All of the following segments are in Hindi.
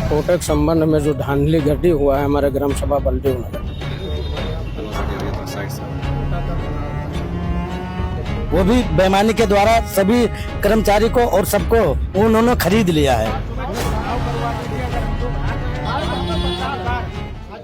कोटे के संबंध में जो धांधली घटी हुआ है हमारे ग्राम सभा बलदेव नगर, वो भी बेईमानी के द्वारा सभी कर्मचारी को और सबको उन्होंने खरीद लिया है।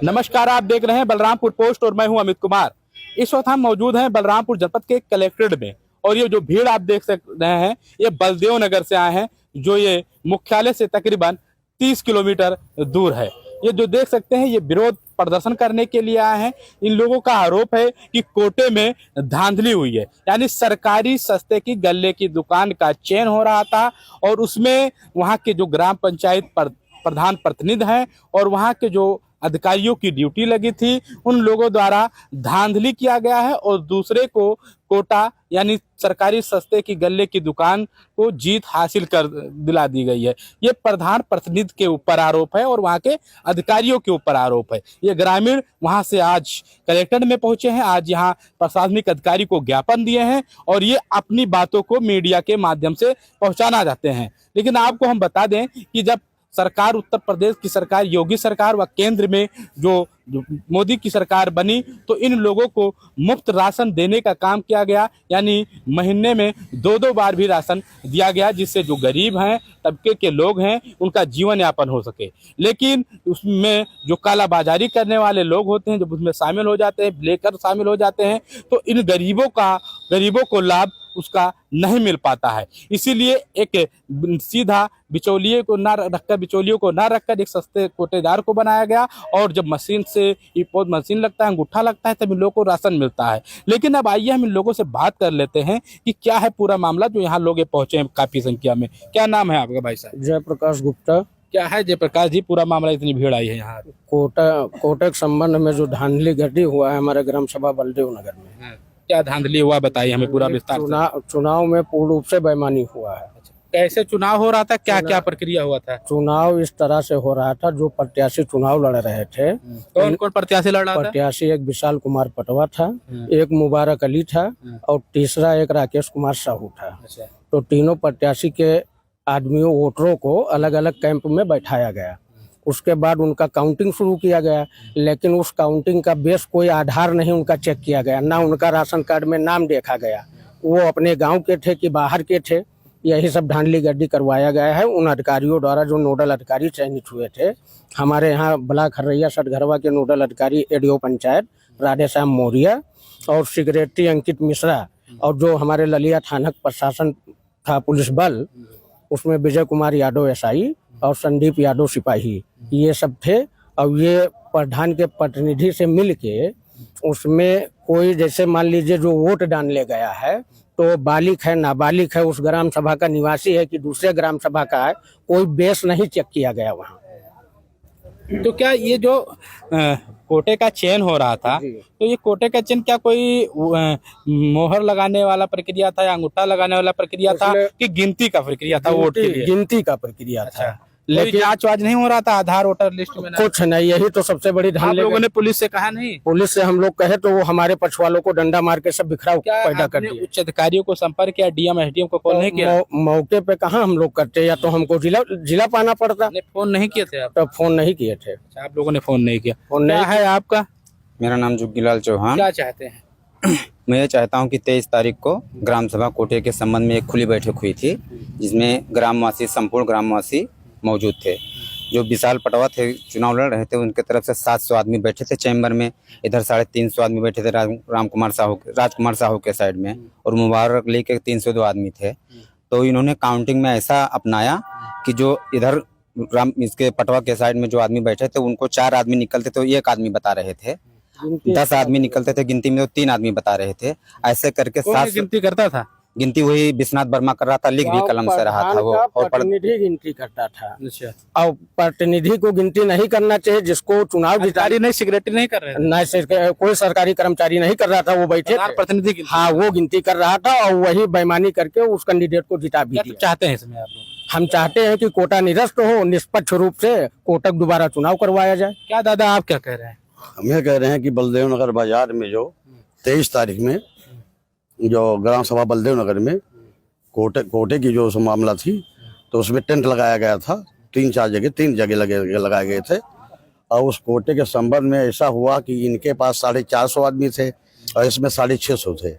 नमस्कार, आप देख रहे हैं बलरामपुर पोस्ट और मैं हूं अमित कुमार। इस वक्त हम मौजूद हैं बलरामपुर जनपद के कलेक्ट्रेट में और ये जो भीड़ आप देख रहे हैं ये बलदेव नगर से आए हैं, जो ये मुख्यालय से तकरीबन 30 किलोमीटर दूर है। ये जो देख सकते हैं ये विरोध प्रदर्शन करने के लिए आए हैं। इन लोगों का आरोप है कि कोटे में धांधली हुई है, यानी सरकारी सस्ते की गल्ले की दुकान का चयन हो रहा था और उसमें वहां के जो ग्राम पंचायत प्रधान प्रतिनिधि हैं और वहां के जो अधिकारियों की ड्यूटी लगी थी उन लोगों द्वारा धांधली किया गया है और दूसरे को कोटा यानी सरकारी सस्ते की गल्ले की दुकान को जीत हासिल कर दिला दी गई है। ये प्रधान प्रतिनिधि के ऊपर आरोप है और वहां के अधिकारियों के ऊपर आरोप है। ये ग्रामीण वहां से आज कलेक्ट्रेट में पहुंचे हैं, आज यहाँ प्रशासनिक अधिकारी को ज्ञापन दिए हैं और ये अपनी बातों को मीडिया के माध्यम से पहुंचाना चाहते हैं। लेकिन आपको हम बता दें कि जब सरकार उत्तर प्रदेश की सरकार, योगी सरकार व केंद्र में जो मोदी की सरकार बनी तो इन लोगों को मुफ्त राशन देने का काम किया गया, यानी महीने में 2-2 बार भी राशन दिया गया, जिससे जो गरीब हैं तबके के लोग हैं उनका जीवन यापन हो सके। लेकिन उसमें जो कालाबाजारी करने वाले लोग होते हैं जब उसमें शामिल हो जाते हैं, लेकर शामिल हो जाते हैं तो इन गरीबों को लाभ उसका नहीं मिल पाता है। इसीलिए एक सीधा बिचौलिए को ना रखकर एक सस्ते कोटेदार को बनाया गया और जब मशीन से मशीन लगता है, अंगूठा लगता है, तब इन लोगों को राशन मिलता है। लेकिन अब आइए हम इन लोगों से बात कर लेते हैं कि क्या है पूरा मामला, जो यहाँ लोग पहुंचे हैं काफी संख्या में। क्या नाम है आपका भाई साहब? जयप्रकाश गुप्ता। क्या है जयप्रकाश जी, पूरा मामला, इतनी भीड़ आई है यहाँ? कोटे के संबंध में जो धांधली घटी हुआ है हमारे ग्राम सभा बलदेव नगर में। क्या धांधली हुआ बताइए हमें पूरा विस्तार से। चुनाव में पूर्ण रूप से बेईमानी हुआ है। कैसे चुनाव हो रहा था, क्या क्या प्रक्रिया हुआ था? चुनाव इस तरह से हो रहा था, जो प्रत्याशी चुनाव लड़ रहे थे, कौन कौन प्रत्याशी लड़ रहा था? प्रत्याशी एक विशाल कुमार पटवा था, एक मुबारक अली था और तीसरा एक राकेश कुमार साहू था। तो तीनों प्रत्याशी के आदमियों वोटरों को अलग अलग कैंप में बैठाया गया। उसके बाद उनका काउंटिंग शुरू किया गया, लेकिन उस काउंटिंग का बेस कोई आधार नहीं उनका चेक किया गया, ना उनका राशन कार्ड में नाम देखा गया, वो अपने गांव के थे कि बाहर के थे। यही सब धांधली गड्डी करवाया गया है उन अधिकारियों द्वारा जो नोडल अधिकारी चयनित हुए थे। हमारे यहाँ ब्लॉक हरैया सटघरवा के नोडल अधिकारी एडीओ पंचायत राधेश्याम मौर्य और सेक्रेटरी अंकित मिश्रा और जो हमारे ललिया थाना प्रशासन था पुलिस बल, उसमें विजय कुमार यादव एसआई और संदीप यादव सिपाही, ये सब थे। और ये प्रधान के प्रतिनिधि से मिल के उसमें कोई जैसे मान लीजिए जो वोट डालने गया है तो बालिग है नाबालिग है, उस ग्राम सभा का निवासी है कि दूसरे ग्राम सभा का है, कोई बेस नहीं चेक किया गया वहाँ। तो क्या ये जो कोटे का चयन हो रहा था तो ये कोटे का चयन क्या कोई मोहर लगाने वाला प्रक्रिया था या अंगूठा लगाने वाला प्रक्रिया था कि गिनती का प्रक्रिया था? वोट के लिए गिनती का प्रक्रिया था। लेकिन जांच वाज नहीं हो रहा था आधार वोटर लिस्ट में? कुछ नहीं, यही तो सबसे बड़ी आप लोगों ने पुलिस से कहा नहीं? पुलिस से हम लोग कहे तो वो हमारे पछवालों को डंडा मार के सब बिखराव पैदा कर दिया। उच्च अधिकारियों को संपर्क किया, डीएम एसडीएम को कॉल नहीं किया? मौके पे कहाँ हम लोग करते, या तो हमको जिला पाना पड़ता। फोन नहीं किए थे आप? तो फोन नहीं किए थे। आप लोगों ने फोन नहीं किया? क्या है आपका? मेरा नाम जुग्गीलाल चौहान। क्या चाहते हैं? मैं ये चाहता हूं कि 23 तारीख को ग्राम सभा कोटे के संबंध में एक खुली बैठक हुई थी, जिसमें ग्रामवासी, संपूर्ण ग्रामवासी मौजूद थे। जो विशाल पटवा थे, चुनाव लड़ रहे थे, उनके तरफ से 700 आदमी बैठे थे चैम्बर में। इधर 350 आदमी बैठे थे राजकुमार साहू के साइड में, और मुबारक अली के 302 आदमी थे। तो इन्होंने काउंटिंग में ऐसा अपनाया कि जो इधर इसके पटवा के साइड में जो आदमी बैठे थे उनको 4 आदमी निकलते तो 1 आदमी बता रहे थे, 10 आदमी निकलते थे गिनती में तो 3 आदमी बता रहे थे। ऐसे करके 7 गिनती करता था। गिनती वही विश्वनाथ वर्मा कर रहा था, लिख भी कलम से रहा था वो, और प्रतिनिधि गिनती करता था। और प्रतिनिधि को गिनती नहीं करना चाहिए, जिसको चुनाव अधिकारी नहीं, सेक्रेटरी नहीं कर रहे थे, नहीं कोई सरकारी कर्मचारी नहीं कर रहा था, वो बैठे प्रतिनिधि, हाँ वो गिनती कर रहा था और वही बेईमानी करके उस कैंडिडेट को जिता भी दिया। चाहते हैं इसमें आप लोग? हम चाहते हैं कि कोटा निरस्त हो, निष्पक्ष रूप से कोटक दोबारा चुनाव करवाया जाए। क्या दादा आप क्या कह रहे हैं? हम ये कह रहे हैं कि बलदेव नगर बाजार में जो 23 तारीख में जो ग्राम सभा बलदेव नगर में कोटे की जो उस मामला थी, तो उसमें टेंट लगाया गया था। 3 जगह लगाए गए थे। और उस कोटे के संबंध में ऐसा हुआ कि इनके पास 450 आदमी थे और इसमें 650 थे।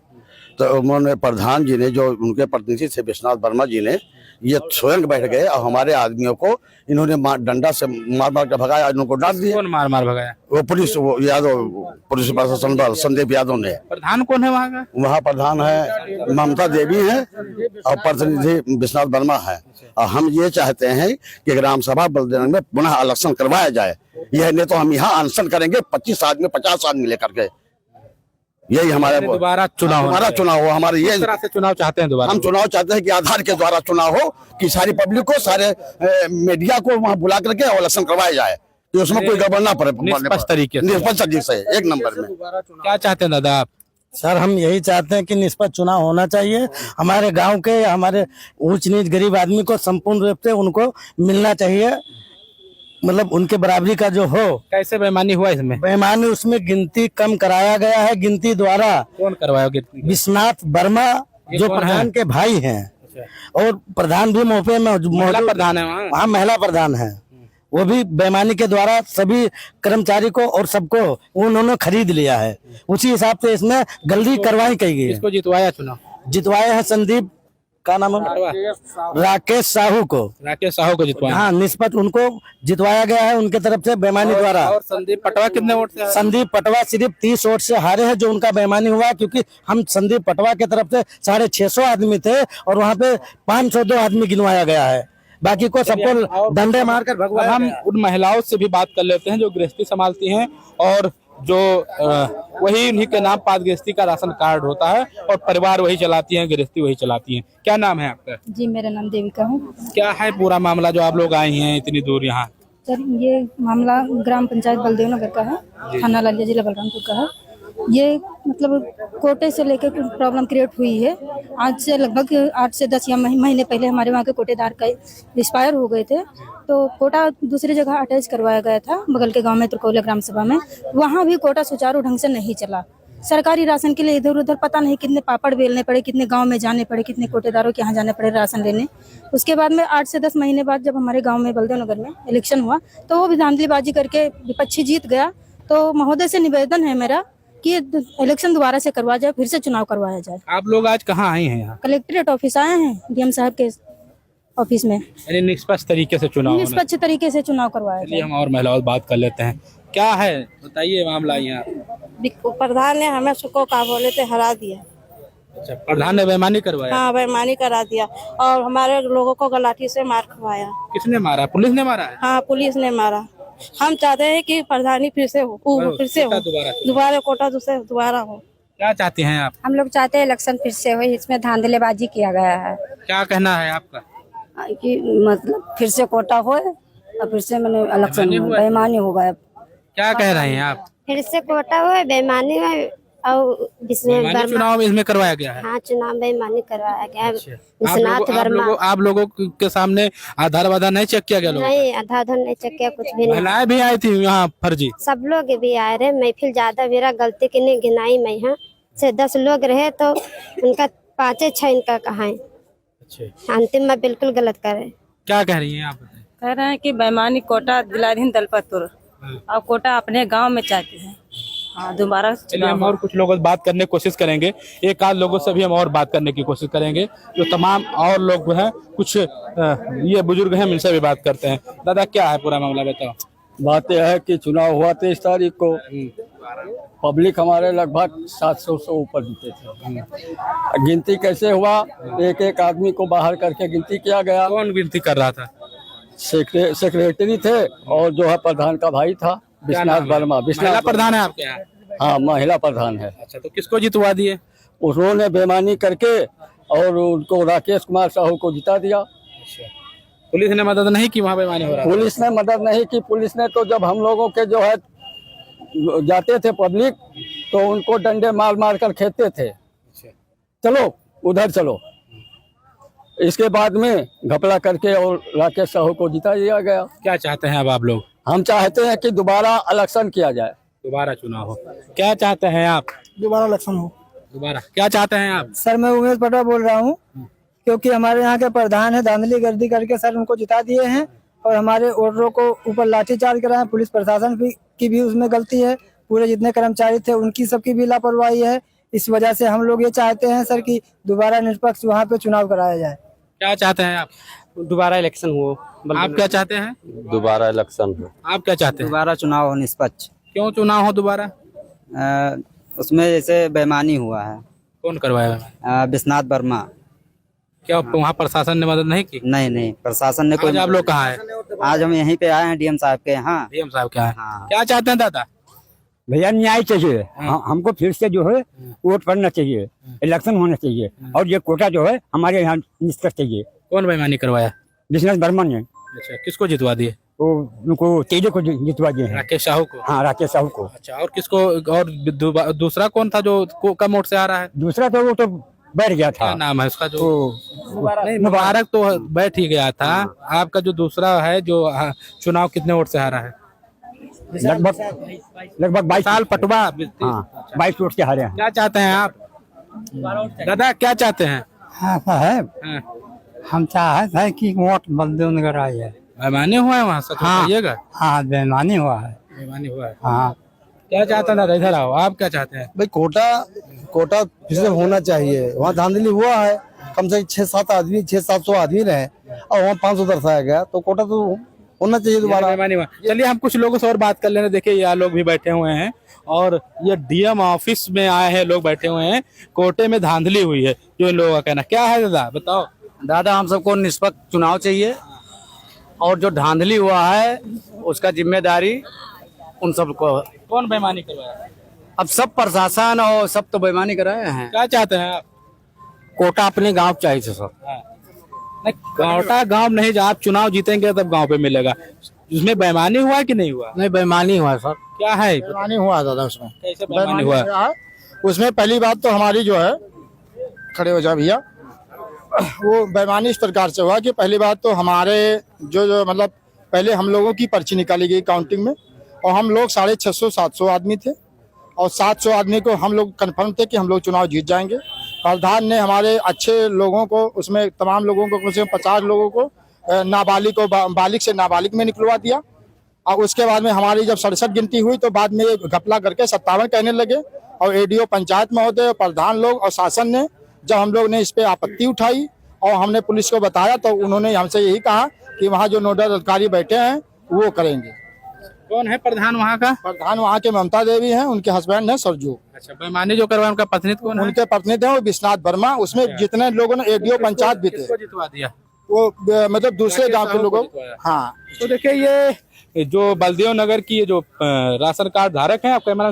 तो उन्होंने प्रधान जी ने, जो उनके प्रतिनिधि थे विश्वनाथ वर्मा जी ने, ये स्वयं बैठ गए और हमारे आदमियों को इन्होंने डंडा से मार कर भगाया, इनको डांट दिया। कौन मार भगाया? वो पुलिस, वो यादव पुलिस प्रशासन दल संदीप यादव ने। प्रधान कौन है वहाँ का? वहाँ प्रधान है ममता देवी है और प्रतिनिधि विश्वनाथ वर्मा है। और हम ये चाहते हैं कि ग्राम सभा बलदेव में पुनः इलेक्शन करवाया जाए। यह नहीं तो हम यहाँ अनशन करेंगे 25 आदमी 50 आदमी लेकर के। यही हमारे दोबारा चुनाव हो। हमारे ये तरह से चुनाव चाहते हैं दोबारा। हम चुनाव चाहते हैं कि आधार के द्वारा चुनाव हो, कि सारी पब्लिक को, सारे मीडिया को वहाँ बुला करके और इलेक्शन करवाया जाए, कि उसमें कोई गड़बड़ ना पड़े। निष्पक्ष तरीके से 1 नंबर में। क्या चाहते हैं दादा आप? सर हम यही चाहते हैं कि निष्पक्ष चुनाव होना चाहिए। हमारे गांव के, हमारे ऊंच नीच गरीब आदमी को संपूर्ण रूप से उनको मिलना चाहिए, मतलब उनके बराबरी का जो हो। कैसे बेईमानी हुआ इसमें? बेईमानी उसमें गिनती कम कराया गया है। गिनती द्वारा कौन करवाया गिनती? विश्वनाथ वर्मा जो प्रधान के भाई हैं, और प्रधान भी मौके में महिला प्रधान है वहाँ महिला प्रधान है। वो भी बेईमानी के द्वारा सभी कर्मचारी को और सबको उन्होंने खरीद लिया है। उसी हिसाब से इसमें गलती कार्रवाई की गई है। इसको जितवाया चुनाव? जितवाए हैं संदीप, का नाम है, राकेश साहू को। राकेश साहू को जितवाया? हाँ, निष्पक्ष उनको जितवाया गया है उनके तरफ से बेईमानी द्वारा। और संदीप पटवा कितने वोट से? संदीप पटवा सिर्फ 30 वोट से हारे हैं, जो उनका बेईमानी हुआ, क्योंकि हम संदीप पटवा की तरफ से 650 आदमी थे और वहाँ पे 502 आदमी गिनवाया गया है। बाकी को सबको डंडे मारकर भगवान। हम उन महिलाओं से भी बात कर लेते हैं जो गृहस्थी संभालती हैं और जो वही उन्हीं के नाम पास गृहस्थी का राशन कार्ड होता है और परिवार वही चलाती हैं, गृहस्थी वही चलाती हैं। क्या नाम है आपका? जी मेरा नाम देविका है। क्या है पूरा मामला जो आप लोग आई हैं इतनी दूर यहाँ? सर ये मामला ग्राम पंचायत बलदेव नगर का है, थाना लालिया, जिला बलरामपुर का है। ये मतलब कोटे से लेकर प्रॉब्लम क्रिएट हुई है। आज से लगभग 8 से 10 या महीने पहले हमारे वहाँ के कोटेदार का एक्सपायर हो गए थे, तो कोटा दूसरी जगह अटैच करवाया गया था बगल के गांव में, त्रिकोला ग्राम सभा में। वहाँ भी कोटा सुचारू ढंग से नहीं चला। सरकारी राशन के लिए इधर उधर पता नहीं कितने पापड़ बेलने पड़े, कितने गांव में जाने पड़े, कितने कोटेदारों के यहाँ जाने पड़े राशन लेने। उसके बाद में 8 से 10 महीने बाद जब हमारे गाँव में बलदेव नगर में इलेक्शन हुआ, तो वो भी धांधलीबाजी करके विपक्षी जीत गया। तो महोदय से निवेदन है मेरा कि इलेक्शन दोबारा से करवा जाए, फिर से चुनाव करवाया जाए। आप लोग आज कहाँ आए हैं? यहाँ कलेक्ट्रेट ऑफिस आए हैं, डीएम साहब के ऑफिस में। यानी निष्पक्ष तरीके से चुनाव होना। निष्पक्ष तरीके से चुनाव करवाया चलिए जाए। हम और महिलाओं से बात कर लेते हैं। क्या है बताइए मामला यहाँ? प्रधान ने हमें सबको का बोले थे हरा दिया। अच्छा, प्रधान ने बेईमानी करवाया? हाँ, बेईमानी करा दिया और हमारे लोगों को गलाठी से मार खवाया। किसने मारा? पुलिस ने मारा है? हाँ, पुलिस ने मारा। हम चाहते हैं कि प्रधानी फिर से हो, दोबारा कोटा दोबारा हो। क्या चाहते हैं आप? हम लोग चाहते हैं इलेक्शन फिर से हो, इसमें धांधलेबाजी किया गया है। क्या कहना है आपका? कि मतलब फिर से कोटा हो और फिर से मैंने इलेक्शन बेईमानी हो गया। क्या कह रहे हैं आप? फिर से कोटा हो, बेईमानी हो और चुनाव इसमें करवाया गया है? हाँ, चुनाव बेईमानी करवाया गया है। विश्वनाथ वर्मा। आप लोगों के सामने आधार वाधार नहीं चेक किया गया? नहीं, आधार नहीं चेक किया, कुछ भी नहीं। महिलाएं भी आई थी यहाँ फर्जी? सब लोग भी आए रहे। महफिल ज्यादा मेरा गलती की नहीं गिनाई, मैं यहाँ से 10 लोग रहे तो उनका 5-6 इनका कहा है। अच्छा, अंतिम में बिल्कुल गलत करे। क्या कह रही हैं आप? कह रहे हैं कि बेईमानी कोटा दिलाधीन दलपतपुर और कोटा अपने गांव में चाहते हैं। हाँ, दोबारा। चलिए हम और कुछ लोगों से बात करने की कोशिश करेंगे। एक आध लोगों से भी हम और बात करने की कोशिश करेंगे। जो तमाम और लोग हैं, कुछ ये बुजुर्ग हैं, इनसे भी बात करते हैं। दादा क्या है पूरा मामला बताओ? बात यह है कि चुनाव हुआ 23 तारीख को। पब्लिक हमारे लगभग 700 से ऊपर जीते थे। गिनती कैसे हुआ? एक एक आदमी को बाहर करके गिनती किया गया। कौन गिनती कर रहा था? सेक्रेटरी थे और जो है प्रधान का भाई था विश्वनाथ वर्मा। विश्वनाथ प्रधान है आपके यहाँ? हाँ, महिला प्रधान है। अच्छा, तो किसको जितवा दिए? उन्होंने बेईमानी करके और उनको राकेश कुमार साहू को जिता दिया। पुलिस ने मदद नहीं की? वहाँ बेईमानी हो रहा? पुलिस ने मदद नहीं की। पुलिस ने तो जब हम लोगों के जो है जाते थे पब्लिक, तो उनको डंडे मार मार कर खेलते थे। चलो उधर चलो। इसके बाद में घपला करके और राकेश साहू को जिता दिया गया। क्या चाहते हैं अब आप लोग? हम चाहते हैं कि दोबारा इलेक्शन किया जाए, दोबारा चुनाव हो। क्या चाहते हैं आप? दोबारा इलेक्शन हो। दोबारा क्या चाहते हैं आप? सर मैं उमेश पटवा बोल रहा हूँ। क्योंकि हमारे यहाँ के प्रधान है धांधली गर्दी करके सर उनको जिता दिए हैं और हमारे वोटरों को ऊपर लाठीचार्ज कराए। पुलिस प्रशासन की भी उसमें गलती है, पूरे जितने कर्मचारी थे उनकी सबकी भी लापरवाही है। इस वजह से हम लोग ये चाहते हैं सर कि दोबारा निष्पक्ष वहाँ पे चुनाव कराया जाए। क्या चाहते हैं आप? दोबारा इलेक्शन हो। आप क्या चाहते हैं? दोबारा इलेक्शन हो। आप क्या चाहते हैं? दोबारा चुनाव हो निष्पक्ष। क्यों चुनाव हो दोबारा? उसमें जैसे बेईमानी हुआ है। कौन करवाया? विश्वनाथ वर्मा। क्या वहाँ प्रशासन ने मदद नहीं की? नहीं, प्रशासन ने कोई। आज आप लोग कहाँ हैं? आज हम यहीं पे आए हैं डीएम साहब के यहाँ। डीएम साहब क्या है? क्या चाहते हैं दादा? भैया न्याय चाहिए। हमको फिर से जो है वोट पड़ना चाहिए, इलेक्शन होना चाहिए और ये कोटा जो है हमारे यहाँ निष्पक्ष चाहिए। कौन बेईमानी करवाया? विश्वनाथ वर्मा ने। अच्छा, किसको जितवा दिए? वो उनको तेजे को जितवा दिए हैं। राकेश साहू को? हाँ, राकेश साहू को। अच्छा, और किसको? और दूसरा कौन था जो कम वोट से आ रहा है? दूसरा तो वो तो बैठ गया था। क्या नाम है उसका? जो नहीं, मुबारक तो बैठ ही गया था। आपका जो दूसरा है जो चुनाव कितने वोट से हारा है? लगभग 22 साल पटवा। हाँ, 22 वोट से हारे हैं। क्या चाहते हैं आप दादा? क्या चाहते हैं? हाँ साहब, हम चाहते हैं कि वोट बलदेव नगर आ जाए। बेईमानी हुआ है वहाँ से? कहिएगा। हाँ, बेईमानी हुआ है। बेईमानी हुआ है। हाँ, क्या चाहते हैं दादा? इधर आओ। आप क्या चाहते हैं? भाई कोटा फिर से होना चाहिए। वहाँ धांधली हुआ है, कम से कम 6-7 आदमी 600-700 आदमी रहे और वहाँ 500 दर्शाया गया, तो कोटा तो होना चाहिए दोबारा। बेईमानी हुआ। चलिए हम कुछ लोगों से और बात कर लेने। देखिए यहाँ लोग भी बैठे हुए हैं और ये डीएम ऑफिस में आए हैं, लोग बैठे हुए हैं। कोटे में धांधली हुई है, जो इन लोगों का कहना क्या है? दादा बताओ। दादा, हम सबको निष्पक्ष चुनाव चाहिए और जो धांधली हुआ है उसका जिम्मेदारी उन सबको। कौन बेईमानी करवाया? अब सब प्रशासन और सब तो बेईमानी कर रहे हैं। क्या चाहते हैं आप? कोटा अपने गांव चाहिए सर। नहीं, कोटा गांव नहीं, जब आप चुनाव जीतेंगे तब गांव पे मिलेगा। उसमें बेईमानी हुआ कि नहीं हुआ? नहीं, बेईमानी हुआ सर। क्या है? बेईमानी हुआ दादा उसमें। कैसे बेईमानी हुआ? उसमें पहली बात तो हमारी जो है, खड़े हो जा भैया, वो बेईमानी इस प्रकार से हुआ कि पहली बात तो हमारे जो मतलब पहले हम लोगों की पर्ची निकाली गई काउंटिंग में और हम लोग 650-700 आदमी थे और 700 आदमी को हम लोग कन्फर्म थे कि हम लोग चुनाव जीत जाएंगे। प्रधान ने हमारे अच्छे लोगों को, उसमें तमाम लोगों को, कम से कम 50 लोगों को नाबालिग को बालिग से नाबालिग में निकलवा दिया। और उसके बाद में हमारी जब 67 गिनती हुई तो बाद में घपला करके 57 कहने लगे और एडीओ पंचायत महोदय, प्रधान लोग और शासन ने, जब हम लोग ने इस पे आपत्ति उठाई और हमने पुलिस को बताया तो उन्होंने हमसे यही कहा कि वहाँ जो नोडल अधिकारी बैठे हैं वो करेंगे। कौन है प्रधान वहाँ का? प्रधान वहाँ के ममता देवी हैं, उनके हस्बैंड है सरजू। अच्छा, बेईमानी जो करवाया उनका प्रतिनिधि कौन है? उनके प्रतिनिधि है वो विश्वनाथ वर्मा। उसमें जितने लोगों ने एडीओ पंचायत भी थे, किसको जितवा दिया? वो मतलब दूसरे गांव के लोगों। हाँ, तो देखिए ये जो बलदेव नगर की ये जो राशन कार्ड धारक हैं, आप कैमरा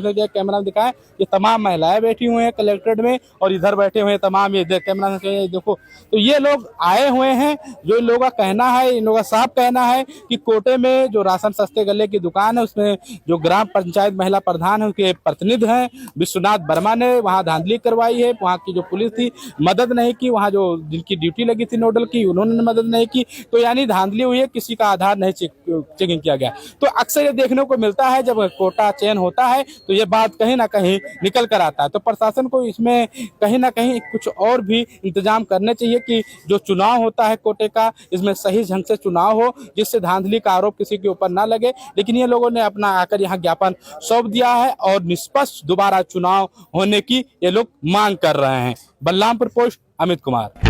में दिखाएं, ये तमाम महिलाएं बैठी हुई हैं कलेक्ट्रेट में और इधर बैठे हुए हैं तमाम, ये कैमरा में देखो। तो ये लोग आए हुए हैं, जो इन लोगों का कहना है, इन लोगों का साफ कहना है कि कोटे में जो राशन सस्ते गले की दुकान है उसमें जो ग्राम पंचायत महिला प्रधान है उनके प्रतिनिधि हैं विश्वनाथ वर्मा ने वहाँ धांधली करवाई है। वहाँ की जो पुलिस थी मदद नहीं की, वहाँ जो जिनकी ड्यूटी लगी थी नोडल की उन्होंने मदद नहीं की, तो यानी धांधली हुई है, किसी का आधार नहीं चेकिंग किया गया। तो अक्सर ये देखने को मिलता है जब कोटा चयन होता है तो ये बात कहीं ना कहीं निकल कर आता है। तो प्रशासन को इसमें कहीं ना कहीं कुछ और भी इंतजाम करने चाहिए कि जो चुनाव होता है कोटे का, इसमें सही ढंग से चुनाव हो जिससे धांधली का आरोप किसी के ऊपर ना लगे। लेकिन ये लोगों ने अपना आकर यहाँ ज्ञापन सौंप दिया है और निष्पक्ष दोबारा चुनाव होने की ये लोग मांग कर रहे हैं। बलरामपुर पोस्ट, अमित कुमार।